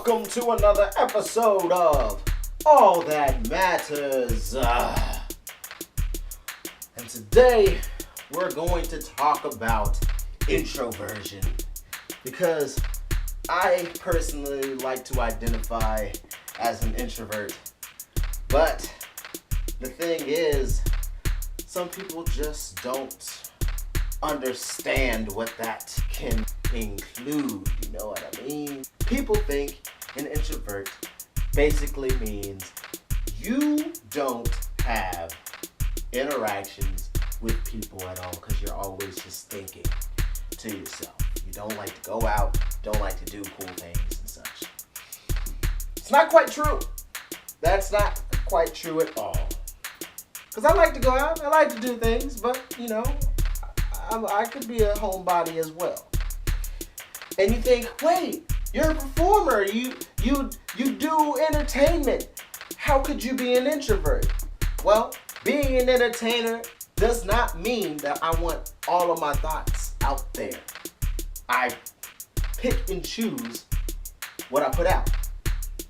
welcome to another episode of All That Matters. And today we're going to talk about introversion, because I personally like to identify as an introvert, but the thing is, some people just don't understand what that can include, you know what I mean? People think an introvert basically means you don't have interactions with people at all because you're always just thinking to yourself. You don't like to go out, don't like to do cool things and such. It's not quite true. That's not quite true at all. Because I like to go out, I like to do things, but you know, I could be a homebody as well. And you think, wait, you're a performer, you do entertainment. How could you be an introvert? Well, being an entertainer does not mean that I want all of my thoughts out there. I pick and choose what I put out.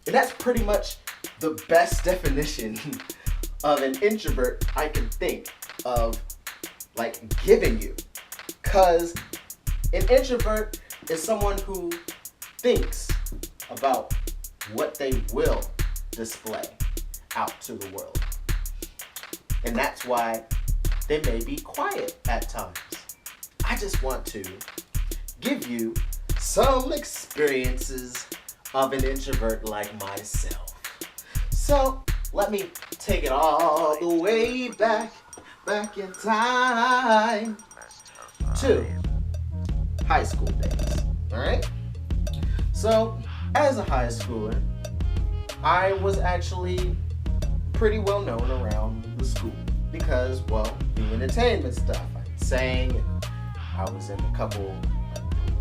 And that's pretty much the best definition of an introvert I can think of, like, giving you. Because an introvert is someone who thinks about what they will display out to the world. And that's why they may be quiet at times. I just want to give you some experiences of an introvert like myself. So let me take it all the way back in time to high school days, all right? So, as a high schooler, I was actually pretty well known around the school because, well, the entertainment stuff. I sang, I was in a couple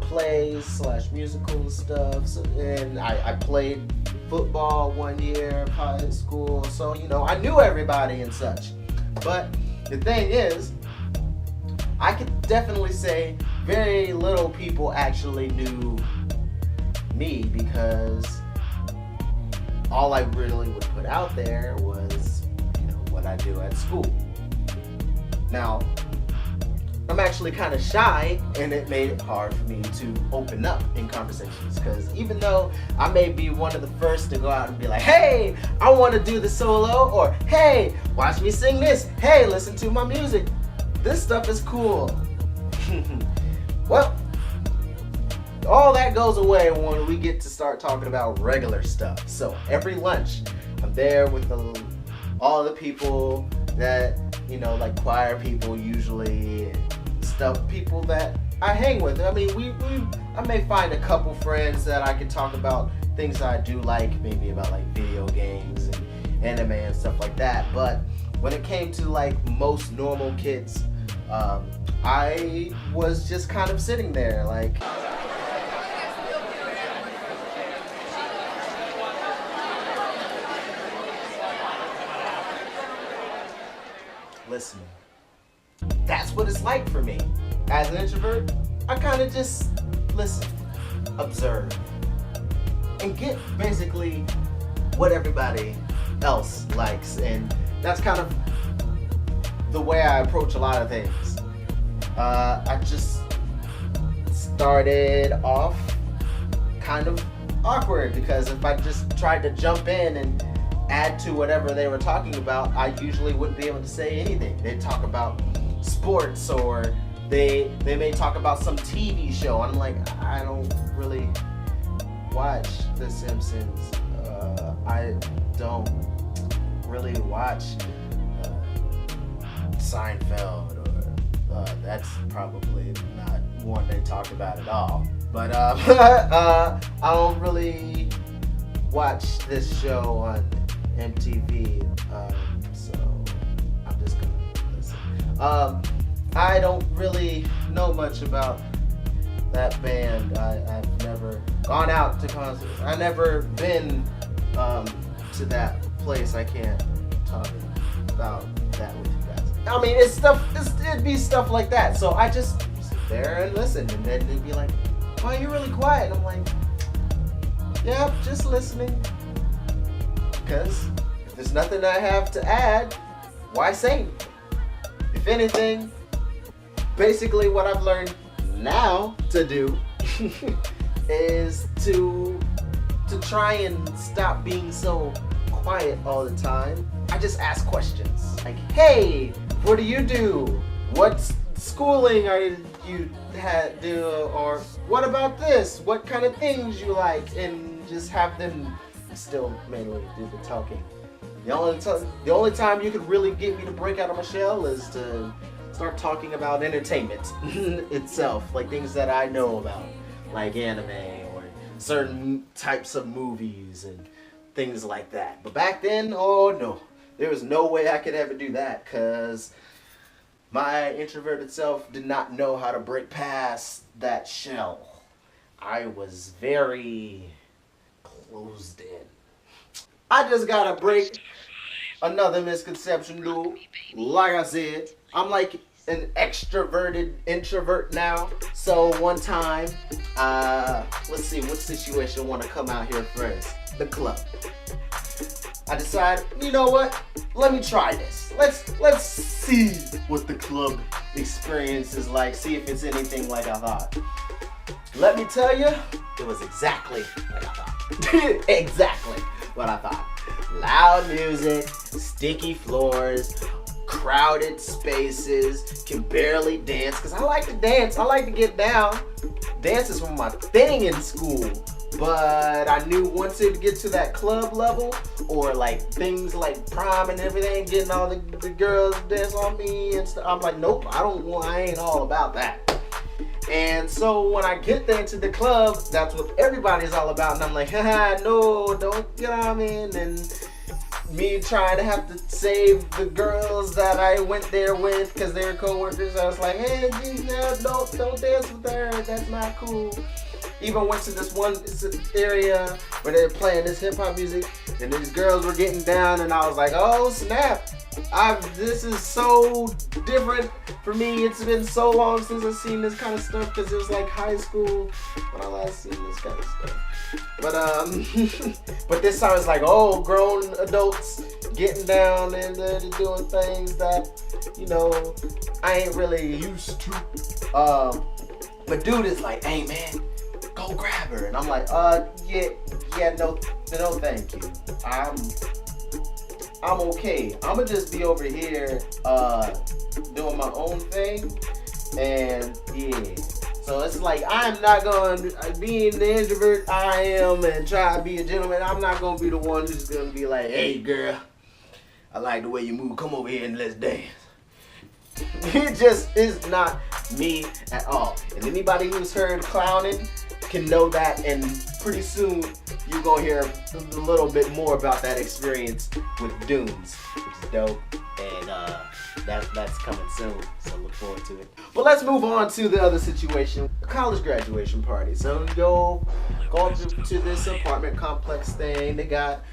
plays / musical stuff, and I played football one year in high school, so, you know, I knew everybody and such. But the thing is, I could definitely say very little people actually knew me because all I really would put out there was, you know, what I do at school. Now, I'm actually kind of shy, and it made it hard for me to open up in conversations, because even though I may be one of the first to go out and be like, hey, I want to do the solo, or hey, watch me sing this, hey, listen to my music, this stuff is cool. Well, all that goes away when we get to start talking about regular stuff. So every lunch, I'm there with all the people that, you know, like choir people usually, stuff, people that I hang with. I mean, I may find a couple friends that I can talk about things I do like, maybe about like video games and anime and stuff like that. But when it came to like most normal kids, I was just kind of sitting there like, listening. That's what it's like for me. As an introvert, I kind of just listen, observe, and get basically what everybody else likes. And that's kind of the way I approach a lot of things. I just started off kind of awkward because if I just tried to jump in and add to whatever they were talking about, I usually wouldn't be able to say anything. They'd talk about sports, or they may talk about some TV show. I'm like, I don't really watch The Simpsons. I don't really watch Seinfeld, or that's probably not one they talk about at all. But I don't really watch this show on MTV, so I'm just gonna listen. I don't really know much about that band. I've never gone out to concerts. I've never been to that place. I can't talk about that with you guys. I mean, it'd be stuff like that. So I just sit there and listen, and then they'd be like, "Oh, you're really quiet." And I'm like, Yep, just listening. Because if there's nothing I have to add, why say? If anything, basically what I've learned now to do is to try and stop being so quiet all the time. I just ask questions like, hey, what do you do? What schooling are you do? Or what about this? What kind of things you like? And just have them still mainly do the talking. The only time you could really get me to break out of my shell is to start talking about entertainment itself, like things that I know about, like anime or certain types of movies and things like that. But back then, oh no, there was no way I could ever do that because my introverted self did not know how to break past that shell. I was very closed in. I just gotta break another misconception, dude. Like I said, I'm like an extroverted introvert now. So one time, let's see, what situation want to come out here first? The club. I decided, you know what? Let me try this. Let's see what the club experience is like. See if it's anything like I thought. Let me tell you, it was exactly like I thought. Exactly what I thought. Loud music, sticky floors, crowded spaces, can barely dance. Cause I like to dance, I like to get down. Dance is my thing in school. But I knew once it get to that club level, or like things like prom and everything, getting all the girls dance on me and stuff, I'm like, nope, I ain't all about that. And so when I get there to the club, that's what everybody's all about. And I'm like, haha, no, don't get on me. And me trying to have to save the girls that I went there with because they're coworkers. I was like, hey, don't dance with her. That's not cool. Even went to this one area where they were playing this hip hop music and these girls were getting down and I was like, oh snap. This is so different for me. It's been so long since I've seen this kind of stuff because it was like high school when I last seen this kind of stuff. But this time it's like, oh, grown adults getting down and doing things that, you know, I ain't really used to. But dude is like, hey man, go grab her. And I'm like, yeah, no, thank you. I'm okay. I'ma just be over here doing my own thing. And yeah. So it's like I'm not gonna, being the introvert I am and try to be a gentleman, I'm not gonna be the one who's gonna be like, hey girl, I like the way you move, come over here and let's dance. It just is not me at all. And anybody who's heard clowning can know that, and pretty soon you're gonna hear a little bit more about that experience with Dunes, which is dope, and that's coming soon, so look forward to it. But let's move on to the other situation, a college graduation party. So we go to this apartment complex thing. They got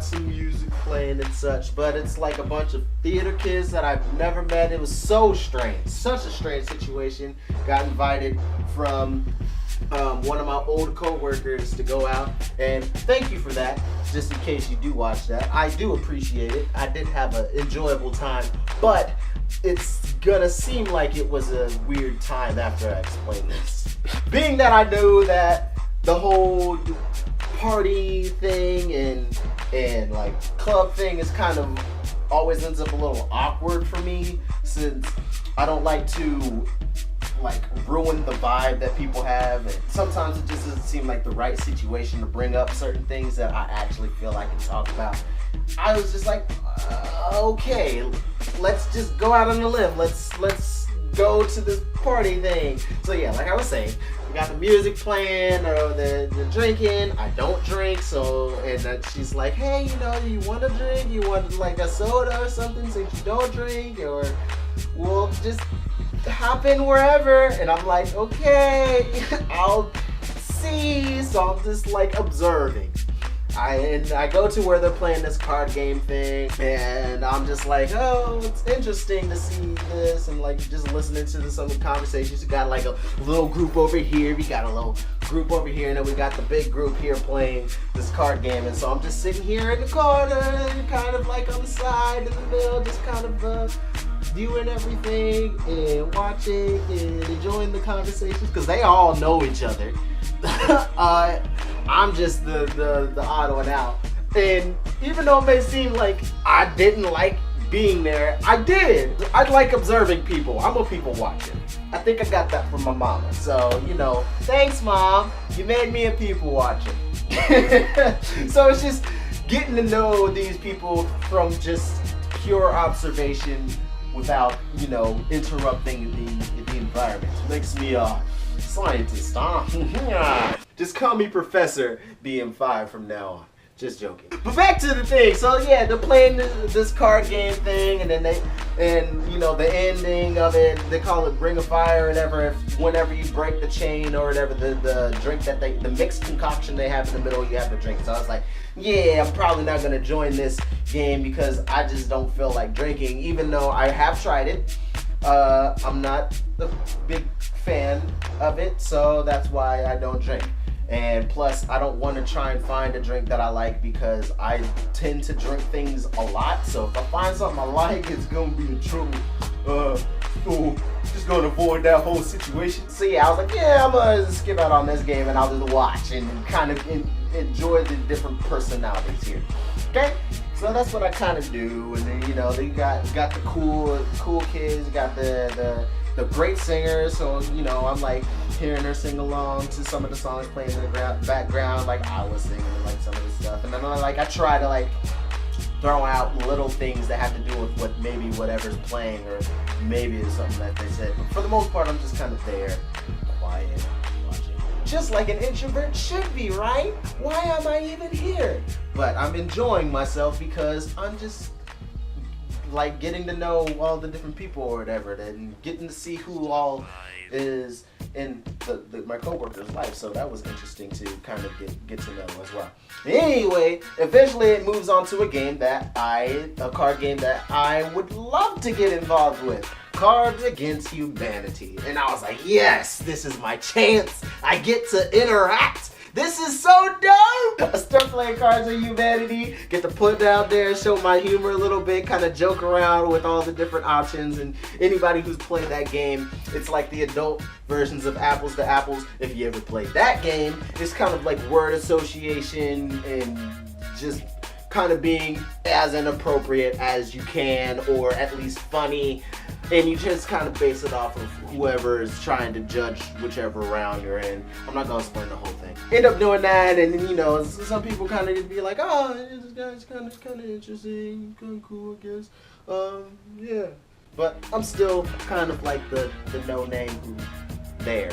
some music playing and such, but it's like a bunch of theater kids that I've never met. It was so strange, such a strange situation. Got invited from one of my old co-workers to go out, and thank you for that, just in case you do watch that. I do appreciate it. I did have an enjoyable time, but it's gonna seem like it was a weird time after I explain this. Being that I know that the whole party thing and like club thing is kind of always ends up a little awkward for me, since I don't like to like ruin the vibe that people have, and sometimes it just doesn't seem like the right situation to bring up certain things that I actually feel I can talk about. I was just like, okay, let's just go out on a limb. Let's go to this party thing. So yeah, like I was saying, we got the music playing or the drinking. I don't drink, so and she's like, hey, you want a drink? You want like a soda or something since you don't drink, or we'll just hop in wherever. And I'm like, okay, I'll see. So I'm just like observing. I go to where they're playing this card game thing, and I'm just like, oh, it's interesting to see this, and like just listening to some of the conversations. We got like a little group over here, we got a little group over here, and then we got the big group here playing this card game. And so I'm just sitting here in the corner, kind of like on the side, in the middle, just kind of viewing everything and watching and enjoying the conversations because they all know each other. I'm just the odd one out. And even though it may seem like I didn't like being there, I did. I like observing people. I'm a people watcher. I think I got that from my mama. So, you know, thanks, Mom. You made me a people watcher. So it's just getting to know these people from just pure observation without, you know, interrupting the environment. Makes me a scientist, huh? Just call me Professor BM5 from now on. Just joking. But back to the thing. So yeah, they're playing this card game thing, and then you know, the ending of it, they call it Ring of Fire or whatever. Whenever you break the chain or whatever, the drink that the mixed concoction they have in the middle, you have to drink. So I was like, yeah, I'm probably not gonna join this game because I just don't feel like drinking, even though I have tried it. I'm not a big fan of it, so that's why I don't drink. And plus, I don't want to try and find a drink that I like because I tend to drink things a lot. So if I find something I like, it's going to be in trouble. So just going to avoid that whole situation. So yeah, I was like, yeah, I'm going to skip out on this game and I'll just watch and kind of enjoy the different personalities here. Okay? So that's what I kind of do. And then, you know, you got the cool kids, you got the great singers, so you know, I'm like hearing her sing along to some of the songs playing in the background, like I was singing like some of the stuff, and then I try to like throw out little things that have to do with whatever's playing, or maybe it's something that they said. But for the most part, I'm just kind of there, quiet, watching. Just like an introvert should be, right? Why am I even here? But I'm enjoying myself because I'm just like getting to know all the different people or whatever, and getting to see who all is in my coworker's life. So that was interesting to kind of get to know as well. Anyway, eventually it moves on to a card game that I would love to get involved with. Cards Against Humanity. And I was like, yes, this is my chance. I get to interact. This is so dope! I start playing Cards of Humanity, get to put down there, show my humor a little bit, kind of joke around with all the different options, and anybody who's played that game, it's like the adult versions of Apples to Apples. If you ever played that game, it's kind of like word association and just kind of being as inappropriate as you can, or at least funny. And you just kind of base it off of whoever is trying to judge whichever round you're in. I'm not gonna explain the whole thing. End up doing that, and you know, some people kind of be like, "Oh, this guy's kind of interesting, kind of cool, I guess." Yeah. But I'm still kind of like the no-name who there.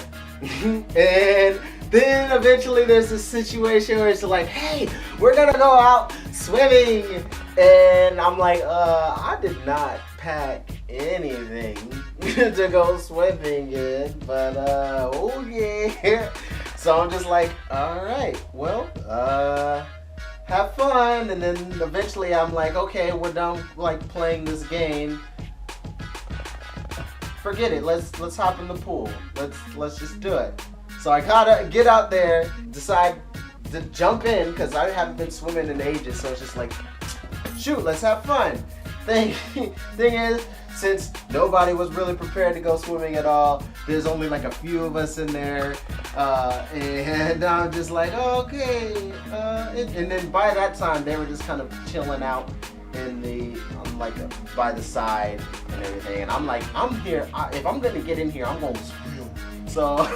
And then eventually there's a situation where it's like, "Hey, we're gonna go out swimming," and I'm like, I did not pack anything to go swimming in, but oh yeah. So I'm just like, all right, well, have fun. And then eventually I'm like, okay, we're done like playing this game. Forget it. Let's hop in the pool. Let's just do it. So I gotta get out there, decide to jump in because I haven't been swimming in ages. So it's just like, shoot, let's have fun. Thing is, since nobody was really prepared to go swimming at all, there's only like a few of us in there, and I'm just like, okay. And then by that time, they were just kind of chilling out by the side and everything. And I'm like, I'm here. If I'm gonna get in here, I'm gonna swim. So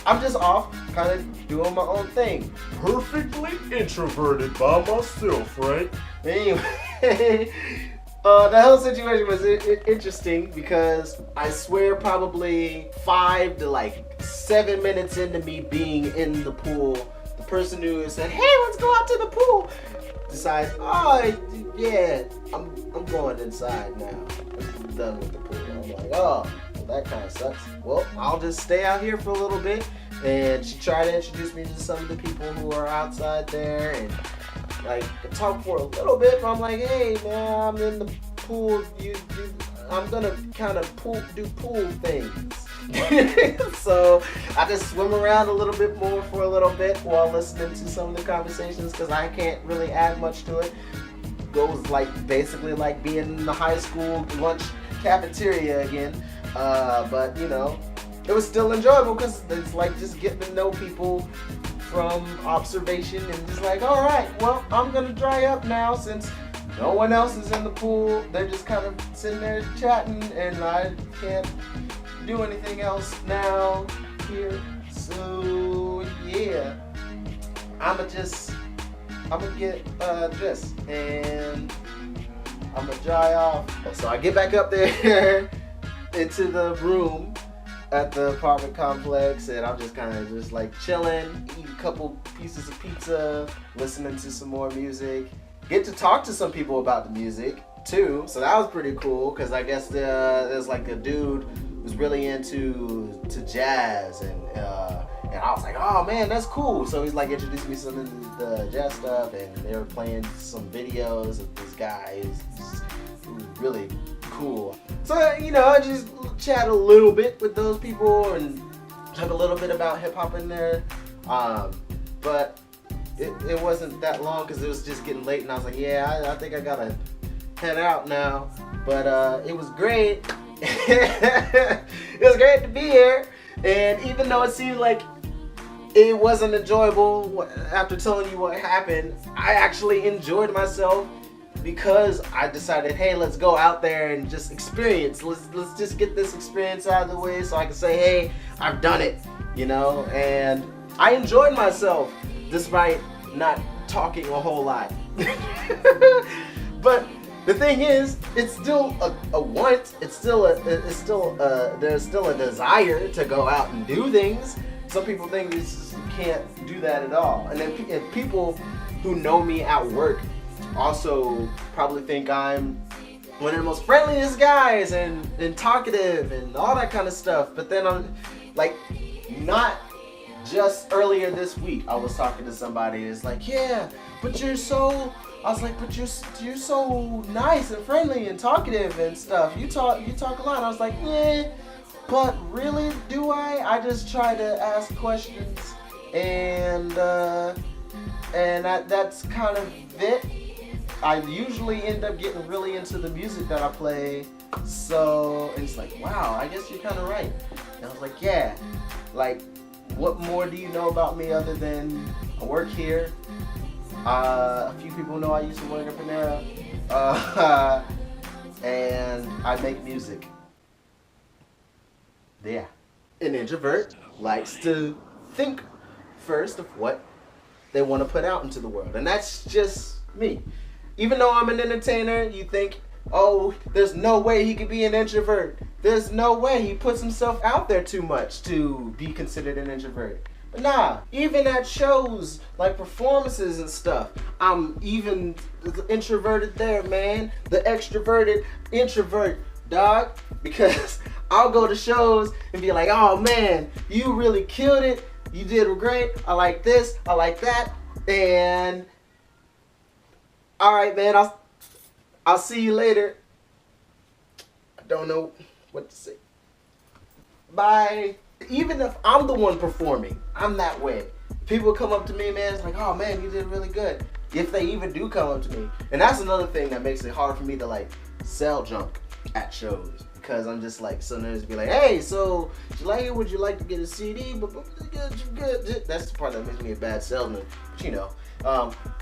I'm just off, kind of doing my own thing. Perfectly introverted by myself, right? Anyway. The whole situation was interesting because I swear probably 5 to 7 minutes into me being in the pool, the person who said, "Hey, let's go out to the pool," decides, "Oh, yeah, I'm going inside now. I'm done with the pool." I'm like, "Oh, well, that kind of sucks. Well, I'll just stay out here for a little bit." And she tried to introduce me to some of the people who are outside there, and talk for a little bit, but I'm like, "Hey man, I'm in the pool. I'm gonna kind of do pool things." So I just swim around a little bit more for a little bit while listening to some of the conversations because I can't really add much to it. Goes like basically like being in the high school lunch cafeteria again. But you know, it was still enjoyable because it's like just getting to know people from observation and just like, all right, well, I'm gonna dry up now since no one else is in the pool. They're just kind of sitting there chatting and I can't do anything else now here. So yeah, I'ma get dressed and I'ma dry off. So I get back up there into the room at the apartment complex and I'm just kind of just like chilling, eat a couple pieces of pizza, listening to some more music. Get to talk to some people about the music too, so that was pretty cool because I guess there's like a dude who's really into jazz and I was like, oh man, that's cool. So he's like introduced me to some of the jazz stuff and they were playing some videos of this guy who's really cool. So you know, I just chat a little bit with those people and talk a little bit about hip hop in there, but it wasn't that long because it was just getting late and I was like, yeah, I think I gotta head out now. But it was great. It was great to be here, and even though it seemed like it wasn't enjoyable after telling you what happened, I actually enjoyed myself because I decided, hey, let's go out there and just experience. Let's just get this experience out of the way so I can say, hey, I've done it, you know? And I enjoyed myself despite not talking a whole lot. But the thing is, it's still a want. There's still a desire to go out and do things. Some people think you can't do that at all. And then people who know me at work also probably think I'm one of the most friendliest guys and talkative and all that kind of stuff. But then I'm like, not just earlier this week, I was talking to somebody. It's like, yeah, but you're so. I was like, but you're so nice and friendly and talkative and stuff. You talk a lot. I was like, yeah, but really, do I? I just try to ask questions and that's kind of it. I usually end up getting really into the music that I play. So it's like, wow, I guess you're kind of right. And I was like, yeah, like, what more do you know about me other than I work here? A few people know I used to work at Panera. And I make music. Yeah. An introvert likes to think first of what they want to put out into the world. And that's just me. Even though I'm an entertainer, you think, oh, there's no way he could be an introvert. There's no way he puts himself out there too much to be considered an introvert. But nah, even at shows, like performances and stuff, I'm even introverted there, man. The extroverted introvert, dog. Because I'll go to shows and be like, oh man, you really killed it. You did great. I like this. I like that. And all right, man, I'll see you later. I don't know what to say. Bye. Even if I'm the one performing, I'm that way. People come up to me, man, it's like, oh man, you did really good. If they even do come up to me. And that's another thing that makes it hard for me to like sell junk at shows. Because I'm just like, so nervous to be like, hey, so did you like it? Would you like to get a CD? But good. That's the part that makes me a bad salesman. But you know,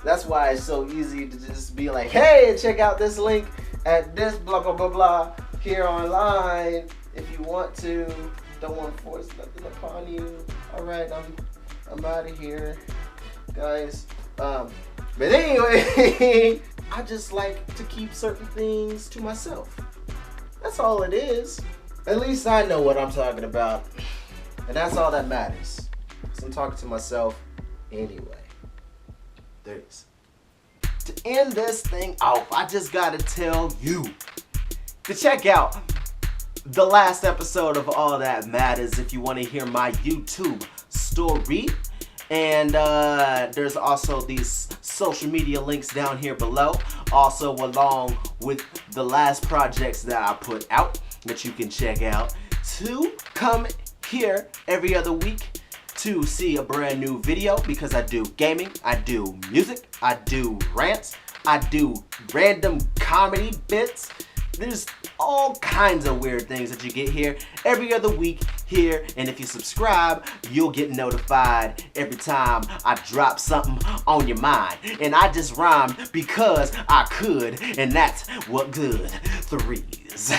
that's why it's so easy to just be like, hey, check out this link at this blah, blah, blah, blah here online if you want to. Don't want to force nothing upon you. All right, I'm out of here, guys. But anyway, I just like to keep certain things to myself. That's all it is. At least I know what I'm talking about, and that's all that matters. So I'm talking to myself anyway. There it is. To end this thing off, I just gotta tell you to check out the last episode of All That Matters if you want to hear my YouTube story. And there's also these social media links down here below. Also along with the last projects that I put out that you can check out to come here every other week to see a brand new video because I do gaming, I do music, I do rants, I do random comedy bits. There's all kinds of weird things that you get here every other week here, and if you subscribe, you'll get notified every time I drop something on your mind. And I just rhymed because I could, and that's what good threes.